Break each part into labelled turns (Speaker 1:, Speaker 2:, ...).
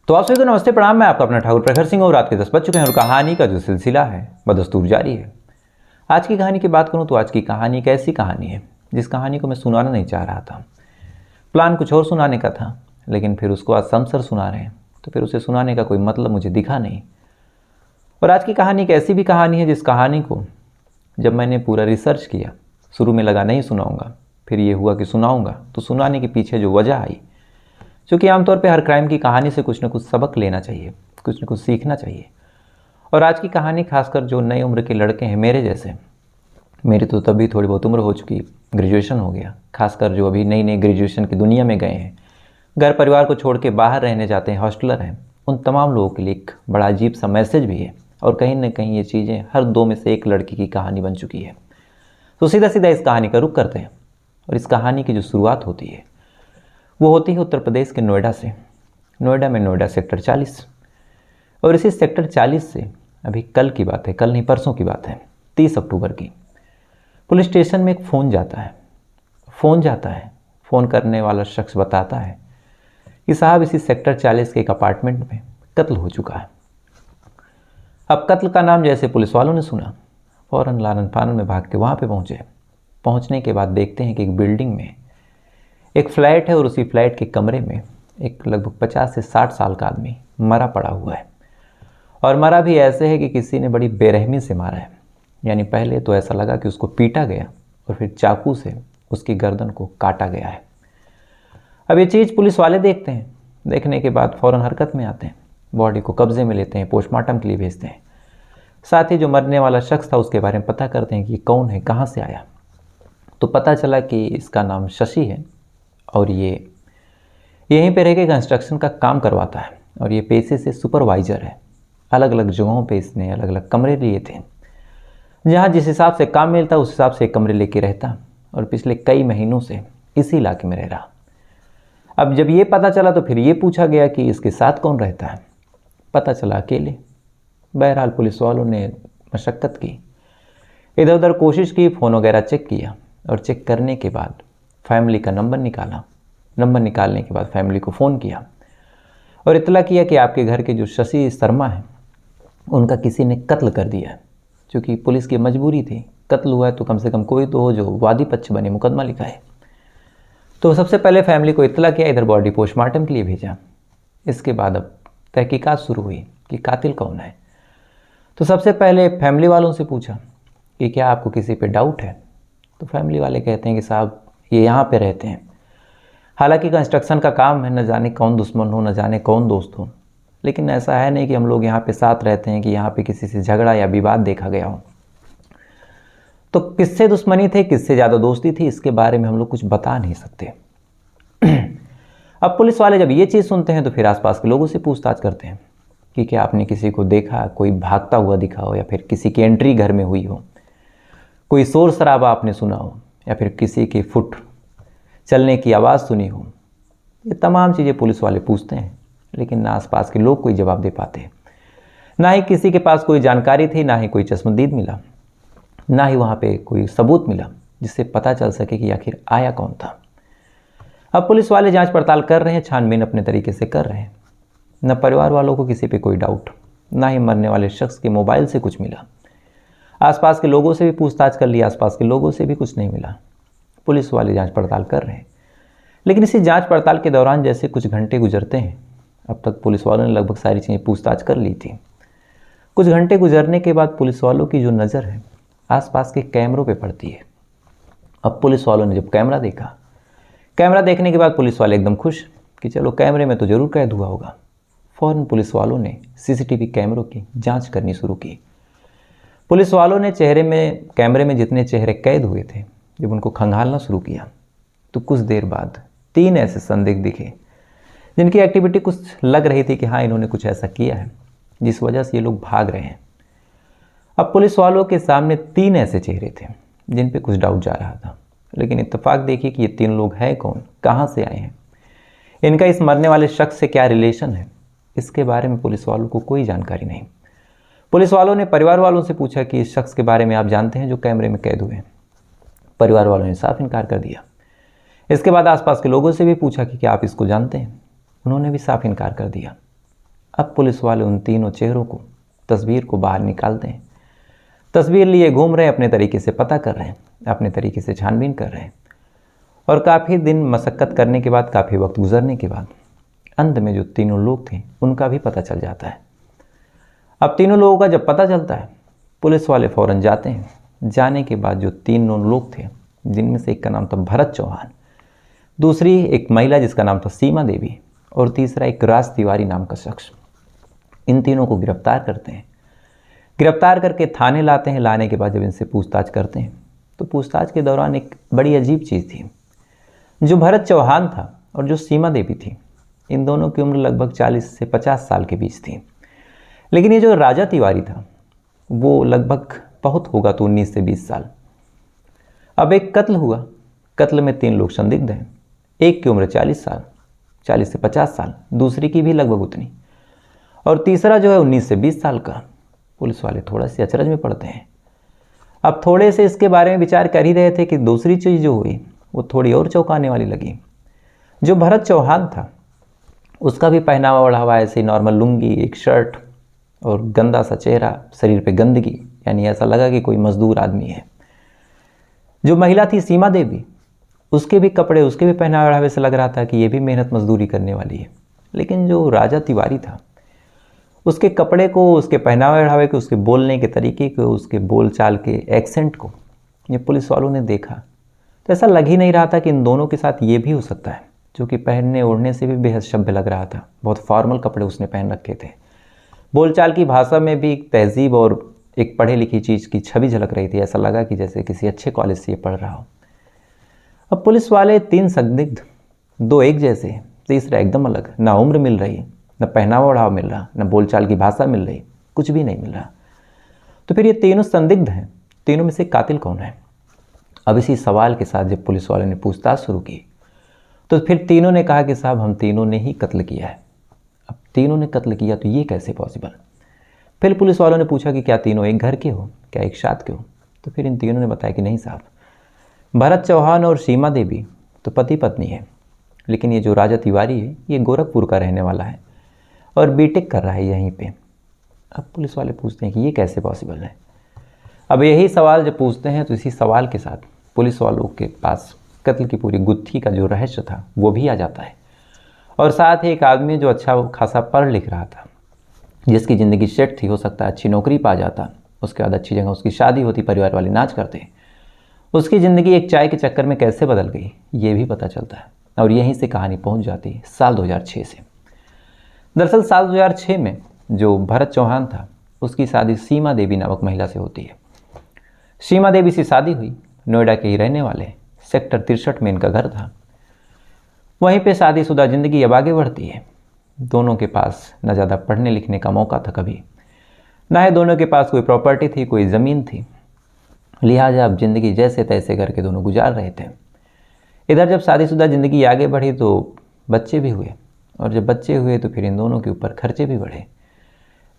Speaker 1: तो आप सभी को नमस्ते प्रणाम। मैं आपका अपना ठाकुर प्रखर सिंह और रात के 10 बज चुके हैं और कहानी का जो सिलसिला है बदस्तूर जारी है। आज की कहानी की बात करूं तो आज की कहानी एक ऐसी कहानी है जिस कहानी को मैं सुनाना नहीं चाह रहा था। प्लान कुछ और सुनाने का था, लेकिन फिर उसको आज समसर सुना रहे हैं तो फिर उसे सुनाने का कोई मतलब मुझे दिखा नहीं। और आज की कहानी एक ऐसी भी कहानी है जिस कहानी को जब मैंने पूरा रिसर्च किया, शुरू में लगा नहीं सुनाऊंगा, फिर ये हुआ कि सुनाऊंगा, तो सुनाने के पीछे जो वजह आई, क्योंकि आमतौर पे हर क्राइम की कहानी से कुछ न कुछ सबक लेना चाहिए, कुछ न कुछ सीखना चाहिए। और आज की कहानी खासकर जो नई उम्र के लड़के हैं मेरे जैसे, मेरी तो तभी थोड़ी बहुत उम्र हो चुकी, ग्रेजुएशन हो गया, खासकर जो अभी नई नई ग्रेजुएशन की दुनिया में गए हैं, घर परिवार को छोड़ के बाहर रहने जाते हैं, हॉस्टलर हैं, उन तमाम लोगों के लिए एक बड़ा अजीब सा मैसेज भी है। और कहीं ना कहीं ये चीज़ें हर दो में से एक लड़की की कहानी बन चुकी है। तो सीधा सीधा इस कहानी का रुख करते हैं। और इस कहानी की जो शुरुआत होती है वो होती है उत्तर प्रदेश के नोएडा से। नोएडा में नोएडा सेक्टर 40। और इसी सेक्टर 40 से अभी कल की बात है, कल नहीं परसों की बात है, 30 अक्टूबर की, पुलिस स्टेशन में एक फ़ोन जाता है। फ़ोन करने वाला शख्स बताता है कि साहब इसी सेक्टर 40 के एक अपार्टमेंट में कत्ल हो चुका है। अब कत्ल का नाम जैसे पुलिस वालों ने सुना, फ़ौरन लानन फानन में भाग के वहाँ पे पहुँचे। पहुँचने के बाद देखते हैं कि एक बिल्डिंग में एक फ्लैट है और उसी फ्लैट के कमरे में एक लगभग 50 से 60 साल का आदमी मरा पड़ा हुआ है। और मरा भी ऐसे है कि किसी ने बड़ी बेरहमी से मारा है। यानी पहले तो ऐसा लगा कि उसको पीटा गया और फिर चाकू से उसकी गर्दन को काटा गया है। अब ये चीज़ पुलिस वाले देखते हैं, देखने के बाद फ़ौरन हरकत में आते हैं, बॉडी को कब्जे में लेते हैं, पोस्टमार्टम के लिए भेजते हैं। साथ ही जो मरने वाला शख्स था उसके बारे में पता करते हैं कि कौन है, कहाँ से आया। तो पता चला कि इसका नाम शशि है और ये यहीं पे रह के कंस्ट्रक्शन का काम करवाता है और ये पेशे से सुपरवाइज़र है। अलग अलग जगहों पे इसने अलग अलग कमरे लिए थे, जहाँ जिस हिसाब से काम मिलता उस हिसाब से कमरे लेके रहता और पिछले कई महीनों से इसी इलाके में रह रहा। अब जब ये पता चला तो फिर ये पूछा गया कि इसके साथ कौन रहता है। पता चला अकेले। बहरहाल पुलिस वालों ने मशक्क़त की, इधर उधर कोशिश की, फ़ोन वगैरह चेक किया और चेक करने के बाद फैमिली का नंबर निकाला। नंबर निकालने के बाद फैमिली को फ़ोन किया और इतला किया कि आपके घर के जो शशि शर्मा हैं उनका किसी ने कत्ल कर दिया है। क्योंकि पुलिस की मजबूरी थी, कत्ल हुआ है तो कम से कम कोई तो हो जो वादी पक्ष बने, मुकदमा लिखा है। तो सबसे पहले फैमिली को इतला किया, इधर बॉडी पोस्टमार्टम के लिए भेजा। इसके बाद अब तहकीकात शुरू हुई कि कातिल कौन है। तो सबसे पहले फैमिली वालों से पूछा कि क्या आपको किसी पे डाउट है। तो फैमिली वाले कहते हैं कि साहब ये यहाँ पे रहते हैं, हालांकि कंस्ट्रक्शन का काम है, न जाने कौन दुश्मन हो, न जाने कौन दोस्त हो, लेकिन ऐसा है नहीं कि हम लोग यहाँ पे साथ रहते हैं कि यहाँ पे किसी से झगड़ा या विवाद देखा गया हो। तो किससे दुश्मनी थे, किससे ज़्यादा दोस्ती थी, इसके बारे में हम लोग कुछ बता नहीं सकते। अब पुलिस वाले जब ये चीज़ सुनते हैं तो फिर आसपास के लोगों से पूछताछ करते हैं कि क्या आपने किसी को देखा, कोई भागता हुआ दिखा हो, या फिर किसी की एंट्री घर में हुई हो, कोई शोर शराबा आपने सुना हो, या फिर किसी के फुट चलने की आवाज़ सुनी हो। ये तमाम चीज़ें पुलिस वाले पूछते हैं, लेकिन ना आसपास के लोग कोई जवाब दे पाते, ना ही किसी के पास कोई जानकारी थी, ना ही कोई चश्मदीद मिला, ना ही वहाँ पे कोई सबूत मिला जिससे पता चल सके कि आखिर आया कौन था। अब पुलिस वाले जांच पड़ताल कर रहे हैं, छानबीन अपने तरीके से कर रहे हैं। न परिवार वालों को किसी पे कोई डाउट, ना ही मरने वाले शख्स के मोबाइल से कुछ मिला। आसपास के लोगों से भी पूछताछ कर ली, आसपास के लोगों से भी कुछ नहीं मिला। पुलिस वाले जांच पड़ताल कर रहे हैं, लेकिन इसी जांच पड़ताल के दौरान जैसे कुछ घंटे गुजरते हैं, अब तक पुलिस वालों ने लगभग सारी चीज़ें पूछताछ कर ली थी। कुछ घंटे गुजरने के बाद पुलिस वालों की जो नज़र है आसपास के कैमरों पे पड़ती है। अब पुलिस वालों ने जब कैमरा देखा, कैमरा देखने के बाद पुलिस वाले एकदम खुश कि चलो कैमरे में तो ज़रूर कैद हुआ होगा। फ़ौरन पुलिस वालों ने सीसीटीवी कैमरों की जाँच करनी शुरू की। पुलिस वालों ने कैमरे में जितने चेहरे कैद हुए थे, जब उनको खंगालना शुरू किया तो कुछ देर बाद 3 ऐसे संदिग्ध दिखे जिनकी एक्टिविटी कुछ लग रही थी कि हाँ इन्होंने कुछ ऐसा किया है जिस वजह से ये लोग भाग रहे हैं। अब पुलिस वालों के सामने 3 ऐसे चेहरे थे जिन पे कुछ डाउट जा रहा था, लेकिन इत्तेफाक देखिए कि ये 3 लोग हैं कौन, कहाँ से आए हैं, इनका इस मरने वाले शख्स से क्या रिलेशन है, इसके बारे में पुलिस वालों को कोई जानकारी नहीं। पुलिस वालों ने परिवार वालों से पूछा कि इस शख्स के बारे में आप जानते हैं जो कैमरे में कैद हुए हैं। परिवार वालों ने साफ इनकार कर दिया। इसके बाद आसपास के लोगों से भी पूछा कि क्या आप इसको जानते हैं, उन्होंने भी साफ इनकार कर दिया। अब पुलिस वाले उन तीनों चेहरों को, तस्वीर को बाहर निकालते हैं। तस्वीर लिए घूम रहे हैं, अपने तरीके से पता कर रहे हैं, अपने तरीके से छानबीन कर रहे हैं। और काफ़ी दिन मशक्क़त करने के बाद, काफ़ी वक्त गुजरने के बाद अंत में जो तीनों लोग थे उनका भी पता चल जाता है। अब तीनों लोगों का जब पता चलता है, पुलिस वाले फ़ौरन जाते हैं। जाने के बाद जो तीनों लोग थे, जिनमें से एक का नाम था भरत चौहान, दूसरी एक महिला जिसका नाम था सीमा देवी, और तीसरा एक राज तिवारी नाम का शख्स, इन तीनों को गिरफ्तार करते हैं। गिरफ्तार करके थाने लाते हैं। लाने के बाद जब इनसे पूछताछ करते हैं तो पूछताछ के दौरान एक बड़ी अजीब चीज़ थी। जो भरत चौहान था और जो सीमा देवी थी, इन दोनों की उम्र लगभग 40 से 50 साल के बीच थी। लेकिन ये जो राजा तिवारी था वो लगभग बहुत होगा तो 19 से 20 साल। अब एक कत्ल हुआ। कत्ल में 3 लोग संदिग्ध हैं। एक की उम्र 40 साल, 40 से 50 साल, दूसरी की भी लगभग उतनी, और तीसरा जो है 19 से 20 साल का। पुलिस वाले थोड़ा से अचरज में पड़ते हैं। अब थोड़े से इसके बारे में विचार कर ही रहे थे कि दूसरी चीज़ जो हुई वो थोड़ी और चौंकाने वाली लगी। जो भरत चौहान था उसका भी पहनावा ओढ़ावा ऐसे नॉर्मल लुंगी, एक शर्ट और गंदा सा चेहरा, शरीर पे गंदगी, यानी ऐसा लगा कि कोई मजदूर आदमी है। जो महिला थी सीमा देवी, उसके भी कपड़े, उसके भी पहनावा ओढ़ावे से लग रहा था कि ये भी मेहनत मजदूरी करने वाली है। लेकिन जो राजा तिवारी था, उसके कपड़े को, उसके पहनावे ओढ़ावे को, उसके बोलने के तरीके को, उसके बोल चाल के एक्सेंट को ये पुलिस वालों ने देखा तो ऐसा लग ही नहीं रहा था कि इन दोनों के साथ ये भी हो सकता है, जो कि पहनने ओढ़ने से भी बेहद सभ्य लग रहा था। बहुत फॉर्मल कपड़े उसने पहन रखे थे। बोलचाल की भाषा में भी एक तहजीब और एक पढ़े लिखी चीज़ की छवि झलक रही थी। ऐसा लगा कि जैसे किसी अच्छे कॉलेज से ये पढ़ रहा हो। अब पुलिस वाले 3 संदिग्ध, 2 एक जैसे, तीसरा एकदम अलग, ना उम्र मिल रही, न पहनावा ओढ़ावा मिल रहा, न बोलचाल की भाषा मिल रही, कुछ भी नहीं मिल रहा। तो फिर ये तीनों संदिग्ध हैं, तीनों में से कातिल कौन है? अब इसी सवाल के साथ जब पुलिस वालों ने पूछताछ शुरू की तो फिर तीनों ने कहा कि साहब हम तीनों ने ही कत्ल किया है। अब तीनों ने कत्ल किया तो ये कैसे पॉसिबल? फिर पुलिस वालों ने पूछा कि क्या तीनों एक घर के हो, क्या एक साथ के हो? तो फिर इन तीनों ने बताया कि नहीं साहब, भरत चौहान और सीमा देवी तो पति पत्नी है, लेकिन ये जो राजा तिवारी है ये गोरखपुर का रहने वाला है और बीटेक कर रहा है यहीं पे। अब पुलिस वाले पूछते हैं कि ये कैसे पॉसिबल है? अब यही सवाल जब पूछते हैं तो इसी सवाल के साथ पुलिस वालों के पास कत्ल की पूरी गुत्थी का जो रहस्य था वो भी आ जाता है। और साथ ही एक आदमी जो अच्छा खासा पढ़ लिख रहा था, जिसकी ज़िंदगी सेट थी, हो सकता है अच्छी नौकरी पा जाता, उसके बाद अच्छी जगह उसकी शादी होती, परिवार वाले नाच करते, उसकी ज़िंदगी एक चाय के चक्कर में कैसे बदल गई ये भी पता चलता है। और यहीं से कहानी पहुंच जाती है साल 2006 से। दरअसल साल 2006 में जो भरत चौहान था उसकी शादी सीमा देवी नामक महिला से होती है। सीमा देवी से शादी हुई, नोएडा के ही रहने वाले, सेक्टर 63 में इनका घर था। वहीं पे शादीशुदा ज़िंदगी अब आगे बढ़ती है। दोनों के पास न ज़्यादा पढ़ने लिखने का मौका था कभी, ना ही दोनों के पास कोई प्रॉपर्टी थी, कोई ज़मीन थी। लिहाजा अब ज़िंदगी जैसे तैसे करके दोनों गुजार रहे थे। इधर जब शादीशुदा ज़िंदगी आगे बढ़ी तो बच्चे भी हुए, और जब बच्चे हुए तो फिर इन दोनों के ऊपर खर्चे भी बढ़े।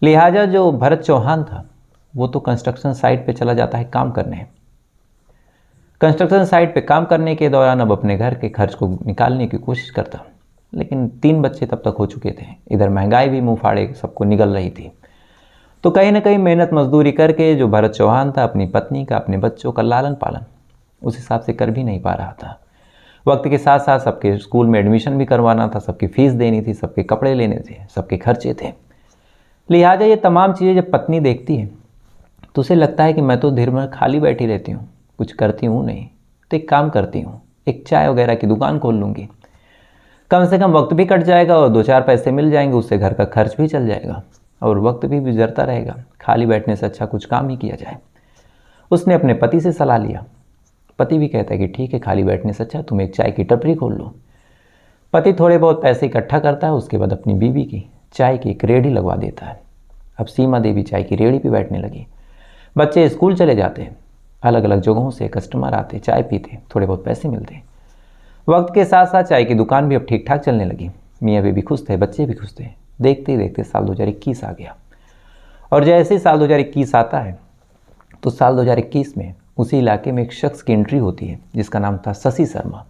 Speaker 1: लिहाजा जो भरत चौहान था वो तो कंस्ट्रक्शन साइट पे चला जाता है काम करने। कंस्ट्रक्शन साइट पे काम करने के दौरान अब अपने घर के खर्च को निकालने की कोशिश करता, लेकिन 3 बच्चे तब तक हो चुके थे। इधर महंगाई भी मुँह फाड़े सबको निगल रही थी। तो कहीं ना कहीं मेहनत मजदूरी करके जो भरत चौहान था अपनी पत्नी का, अपने बच्चों का लालन पालन उस हिसाब से कर भी नहीं पा रहा था। वक्त के साथ साथ सबके स्कूल में एडमिशन भी करवाना था, सबकी फ़ीस देनी थी, सबके कपड़े लेने थे, सबके खर्चे थे। लिहाजा ये तमाम चीज़ें जब पत्नी देखती है तो उसे लगता है कि मैं तो दिन भर खाली बैठी रहती हूँ, कुछ करती हूँ नहीं, तो एक काम करती हूँ, एक चाय वगैरह की दुकान खोल लूँगी, कम से कम वक्त भी कट जाएगा और 2-4 पैसे मिल जाएंगे, उससे घर का खर्च भी चल जाएगा और वक्त भी गुजरता रहेगा। खाली बैठने से अच्छा कुछ काम ही किया जाए। उसने अपने पति से सलाह लिया। पति भी कहता है कि ठीक है, खाली बैठने से अच्छा तुम एक चाय की टपरी खोल लो। पति थोड़े बहुत पैसे इकट्ठा करता है, उसके बाद अपनी बीवी की चाय की एक रेहड़ी लगवा देता है। अब सीमा देवी चाय की रेहड़ी पे बैठने लगी। बच्चे स्कूल चले जाते, अलग अलग जगहों से कस्टमर आते, चाय पीते, थोड़े बहुत पैसे मिलते। वक्त के साथ साथ चाय की दुकान भी अब ठीक ठाक चलने लगी। मियाँ बीवी खुश थे, बच्चे भी खुश थे। देखते ही देखते साल 2021 आ गया, और जैसे ही साल 2021 आता है तो साल 2021 में उसी इलाके में एक शख्स की एंट्री होती है जिसका नाम था शशि शर्मा।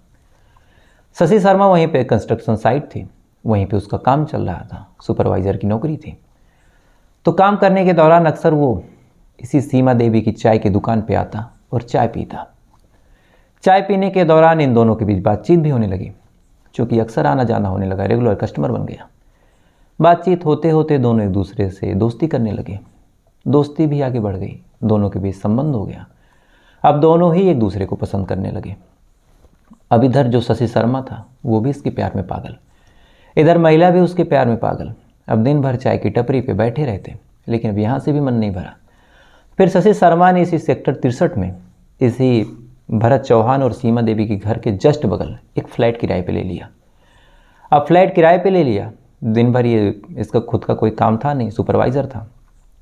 Speaker 1: शशि शर्मा वहीं पे कंस्ट्रक्शन साइट थी, वहीं पे उसका काम चल रहा था, सुपरवाइज़र की नौकरी थी। तो काम करने के दौरान अक्सर वो इसी सीमा देवी की चाय की दुकान पे आता और चाय पीता। चाय पीने के दौरान इन दोनों के बीच बातचीत भी होने लगी, चूँकि अक्सर आना जाना होने लगा, रेगुलर कस्टमर बन गया। बातचीत होते होते दोनों एक दूसरे से दोस्ती करने लगे। दोस्ती भी आगे बढ़ गई, दोनों के बीच संबंध हो गया। अब दोनों ही एक दूसरे को पसंद करने लगे। अब इधर जो शशि शर्मा था वो भी इसके प्यार में पागल, इधर महिला भी उसके प्यार में पागल। अब दिन भर चाय की टपरी पे बैठे रहते, लेकिन अब यहाँ से भी मन नहीं भरा। फिर शशि शर्मा ने इसी सेक्टर 63 में इसी भरत चौहान और सीमा देवी के घर के जस्ट बगल एक फ्लैट किराए पे ले लिया। अब फ्लैट किराए पे ले लिया, दिन भर ये इसका खुद का कोई काम था नहीं, सुपरवाइज़र था।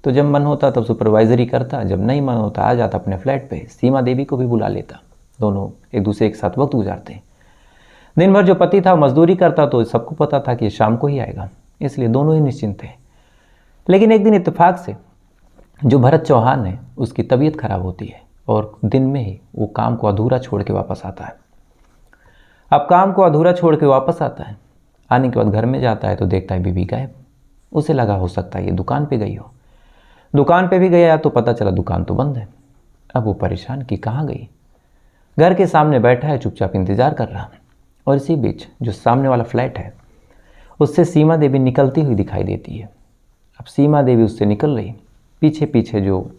Speaker 1: तो जब मन होता तब सुपरवाइज़री करता, जब नहीं मन होता आ जाता अपने फ्लैट पे, सीमा देवी को भी बुला लेता। दोनों एक दूसरे के साथ वक्त गुजारते। दिन भर जो पति था मजदूरी करता, तो सबको पता था कि शाम को ही आएगा, इसलिए दोनों ही निश्चिंत थे। लेकिन एक दिन इत्तेफाक से जो भरत चौहान है उसकी तबीयत खराब होती है और दिन में ही वो काम को अधूरा छोड़ के वापस आता है। अब काम को अधूरा छोड़ के वापस आता है, आने के बाद घर में जाता है तो देखता है बीवी गायब। उसे लगा हो सकता है ये दुकान पे गई हो। दुकान पे भी गया तो पता चला दुकान तो बंद है। अब वो परेशान कि कहाँ गई। घर के सामने बैठा है, चुपचाप इंतज़ार कर रहा। और इसी बीच जो सामने वाला फ्लैट है उससे सीमा देवी निकलती हुई दिखाई देती है। अब सीमा देवी उससे निकल रही, पीछे पीछे जो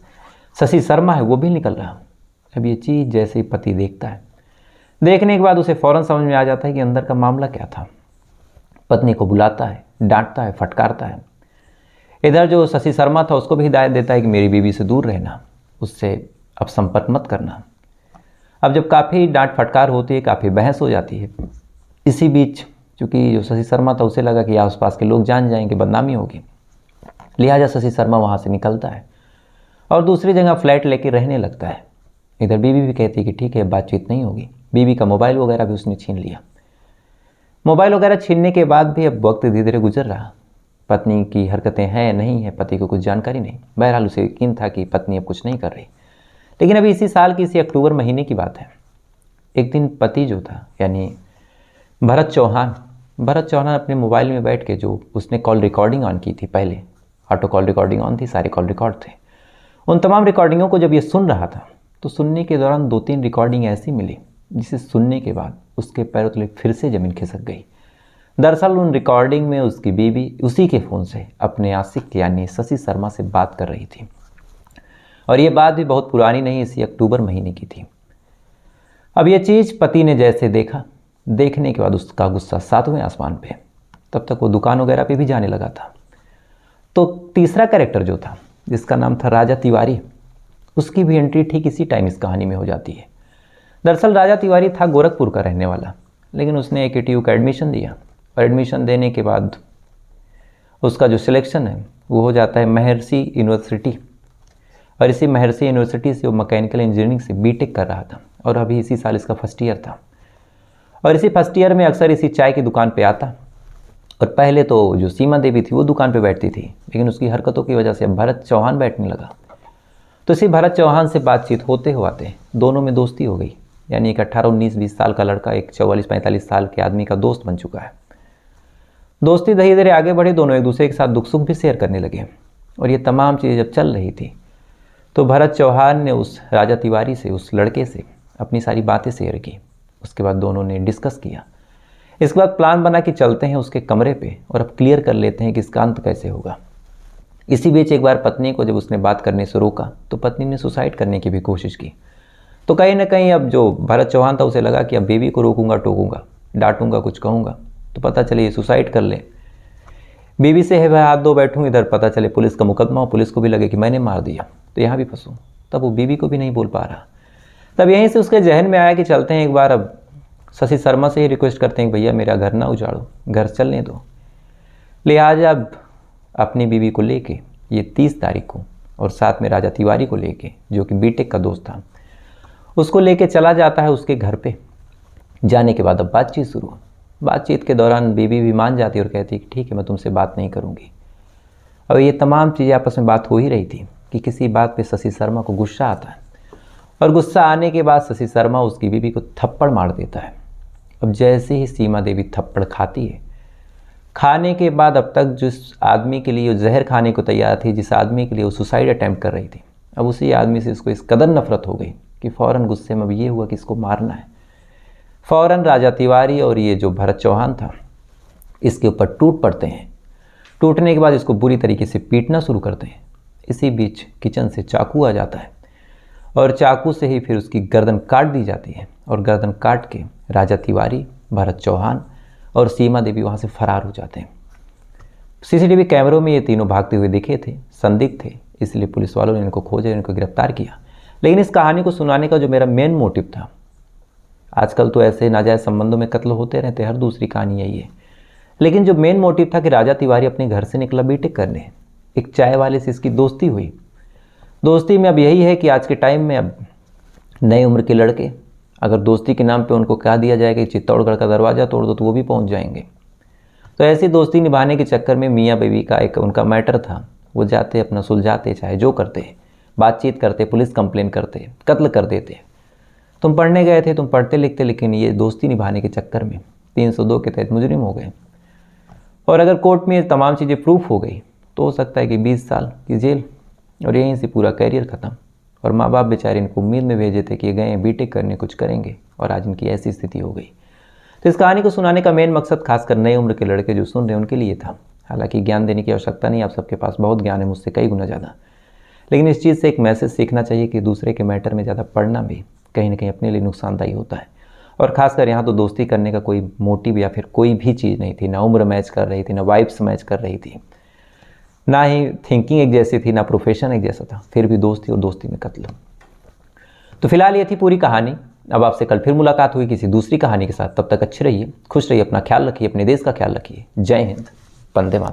Speaker 1: शशि शर्मा है वो भी निकल रहा। अब ये चीज़ जैसे ही पति देखता है, देखने के बाद उसे फ़ौरन समझ में आ जाता है कि अंदर का मामला क्या था। पत्नी को बुलाता है, डांटता है, फटकारता है। इधर जो शशि शर्मा था उसको भी हिदायत देता है कि मेरी बीवी से दूर रहना, उससे अब संपर्क मत करना। अब जब काफ़ी डांट फटकार होती है, काफ़ी बहस हो जाती है, इसी बीच चूँकि जो शशि शर्मा था उसे लगा कि आसपास के लोग जान जाएंगे, बदनामी होगी, लिहाजा शशि शर्मा वहाँ से निकलता है और दूसरी जगह फ्लैट लेके रहने लगता है। इधर बीवी भी कहती है कि ठीक है, बातचीत नहीं होगी। बीवी का मोबाइल वगैरह भी उसने छीन लिया। मोबाइल वगैरह छीनने के बाद भी अब वक्त धीरे धीरे गुजर रहा। पत्नी की हरकतें हैं नहीं है, पति को कुछ जानकारी नहीं। बहरहाल उसे यकीन था कि पत्नी अब कुछ नहीं कर रही। लेकिन अभी इसी साल की इसी अक्टूबर महीने की बात है। एक दिन पति जो था यानी भरत चौहान अपने मोबाइल में बैठ के जो उसने कॉल रिकॉर्डिंग ऑन की थी, पहले ऑटो कॉल रिकॉर्डिंग ऑन थी, सारे कॉल रिकॉर्ड थे। उन तमाम रिकॉर्डिंगों को जब ये सुन रहा था तो सुनने के दौरान 2-3 रिकॉर्डिंग ऐसी मिली जिसे सुनने के बाद उसके पैरों तले फिर से ज़मीन खिसक गई। दरअसल उन रिकॉर्डिंग में उसकी बीवी उसी के फ़ोन से अपने आशिक यानी शशि शर्मा से बात कर रही थी और ये बात भी बहुत पुरानी नहीं, इसी अक्टूबर महीने की थी। अब ये चीज़ पति ने जैसे देखा, देखने के बाद उसका गुस्सा 7वें आसमान पे। तब तक वो दुकान वगैरह पे भी जाने लगा था। तो तीसरा कैरेक्टर जो था जिसका नाम था राजा तिवारी, उसकी भी एंट्री ठीक इसी टाइम इस कहानी में हो जाती है। दरअसल राजा तिवारी था गोरखपुर का रहने वाला, लेकिन उसने AKTU का एडमिशन दिया और एडमिशन देने के बाद उसका जो सिलेक्शन है वो हो जाता है महर्षि यूनिवर्सिटी। और इसी महर्षि यूनिवर्सिटी से वो मैकेनिकल इंजीनियरिंग से BTech कर रहा था और अभी इसी साल इसका फर्स्ट ईयर था। और इसी फर्स्ट ईयर में अक्सर इसी चाय की दुकान पे आता। और पहले तो जो सीमा देवी थी वो दुकान पे बैठती थी, लेकिन उसकी हरकतों की वजह से अब भरत चौहान बैठने लगा। तो इसी भरत चौहान से बातचीत होते हुए दोनों में दोस्ती हो गई। यानी एक 18, 19, 20 साल का लड़का एक 44, 45 साल के आदमी का दोस्त बन चुका है। दोस्ती धीरे धीरे आगे बढ़ी, दोनों एक दूसरे के साथ दुख सुख भी शेयर करने लगे। और ये तमाम चीज़ें जब चल रही थी तो भरत चौहान ने उस राजा तिवारी से, उस लड़के से अपनी सारी बातें शेयर की। उसके बाद दोनों ने डिस्कस किया। इसके बाद प्लान बना कि चलते हैं उसके कमरे पे और अब क्लियर कर लेते हैं कि इसका अंत कैसे होगा। इसी बीच एक बार पत्नी को जब उसने बात करने से रोका तो पत्नी ने सुसाइड करने की भी कोशिश की। तो कहीं ना कहीं अब जो भरत चौहान था उसे लगा कि अब बेबी को रोकूंगा, टोकूंगा, डांटूंगा, कुछ कहूँगा तो पता चले ये सुसाइड कर ले। बीवी से है वह हाथ धो बैठूँ, इधर पता चले पुलिस का मुकदमा हो, पुलिस को भी लगे कि मैंने मार दिया तो यहाँ भी फंसूँ। तब वो बीवी को भी नहीं बोल पा रहा। तब यहीं से उसके जहन में आया कि चलते हैं एक बार, अब शशि शर्मा से ही रिक्वेस्ट करते हैं कि भैया मेरा घर ना उजाड़ो, घर चलने दो। लिहाजा अब अपनी बीवी को लेके ये 30 तारीख को और साथ में राजा तिवारी को लेके जो कि BTech का दोस्त था उसको लेके चला जाता है उसके घर पे। जाने के बाद अब बातचीत शुरू। बातचीत के दौरान बीवी भी मान जाती और कहती कि ठीक है मैं तुमसे बात नहीं करूँगी। अब ये तमाम चीज़ें आपस में बात हो ही रही थी कि किसी बात पे शशि शर्मा को गुस्सा आता है और गुस्सा आने के बाद शशि शर्मा उसकी बीवी को थप्पड़ मार देता है। अब जैसे ही सीमा देवी थप्पड़ खाती है खाने के बाद अब तक जिस आदमी के लिए वो जहर खाने को तैयार थी, जिस आदमी के लिए वो सुसाइड अटैम्प्ट कर रही थी, अब उसी आदमी से इसको इस कदर नफरत हो गई कि फ़ौरन गुस्से में अब ये हुआ कि इसको मारना है। फ़ौरन राजा तिवारी और ये जो भरत चौहान था इसके ऊपर टूट पड़ते हैं। टूटने के बाद इसको बुरी तरीके से पीटना शुरू करते हैं। इसी बीच किचन से चाकू आ जाता है और चाकू से ही फिर उसकी गर्दन काट दी जाती है और गर्दन काट के राजा तिवारी, भरत चौहान और सीमा देवी वहाँ से फरार हो जाते हैं। सीसीटीवी कैमरों में ये तीनों भागते हुए दिखे थे, संदिग्ध थे, इसलिए पुलिस वालों ने इनको खोजा, इनको गिरफ्तार किया। लेकिन इस कहानी को सुनाने का जो मेरा मेन मोटिव था, आजकल तो ऐसे नाजायज़ संबंधों में कत्ल होते रहते हैं, हर दूसरी कहानी यही है, लेकिन जो मेन मोटिव था कि राजा तिवारी अपने घर से निकला बीटेक करने, एक चाय वाले से इसकी दोस्ती हुई। दोस्ती में अब यही है कि आज के टाइम में अब नई उम्र के लड़के अगर दोस्ती के नाम पे उनको कह दिया जाए कि चित्तौड़गढ़ का दरवाज़ा तोड़ दो तो वो भी पहुंच जाएंगे। तो ऐसी दोस्ती निभाने के चक्कर में मियाँ बीवी का एक उनका मैटर था, वो जाते अपना सुलझाते, चाहे जो करते, बातचीत करते, पुलिस कंप्लेन करते, कत्ल कर देते। तुम पढ़ने गए थे, तुम पढ़ते लिखते, लेकिन ये दोस्ती निभाने के चक्कर में 302 के तहत मुजरिम हो गए। और अगर कोर्ट में तमाम चीज़ें प्रूफ हो गई तो हो सकता है कि 20 साल की जेल और यहीं से पूरा कैरियर ख़त्म। और माँ बाप बेचारे इनको उम्मीद में भेजे थे कि ये गए बीटेक करने, कुछ करेंगे, और आज इनकी ऐसी स्थिति हो गई। तो इस कहानी को सुनाने का मेन मकसद खासकर नई उम्र के लड़के जो सुन रहे हैं उनके लिए था। हालांकि ज्ञान देने की आवश्यकता नहीं, आप सबके पास बहुत ज्ञान है, मुझसे कई गुना ज़्यादा, लेकिन इस चीज़ से एक मैसेज सीखना चाहिए कि दूसरे के मैटर में ज़्यादा पढ़ना भी कहीं ना कहीं अपने लिए नुकसानदायी होता है। और ख़ासकर यहाँ तो दोस्ती करने का कोई मोटिव या फिर कोई भी चीज़ नहीं थी, ना उम्र मैच कर रही थी, ना वाइब्स मैच कर रही थी, ना ही थिंकिंग एक जैसी थी, ना प्रोफेशन एक जैसा था, फिर भी दोस्ती और दोस्ती में कत्ल। तो फिलहाल ये थी पूरी कहानी। अब आपसे कल फिर मुलाकात हुई किसी दूसरी कहानी के साथ। तब तक अच्छे रहिए, खुश रहिए, अपना ख्याल रखिए, अपने देश का ख्याल रखिए। जय हिंद, वंदे मातरम।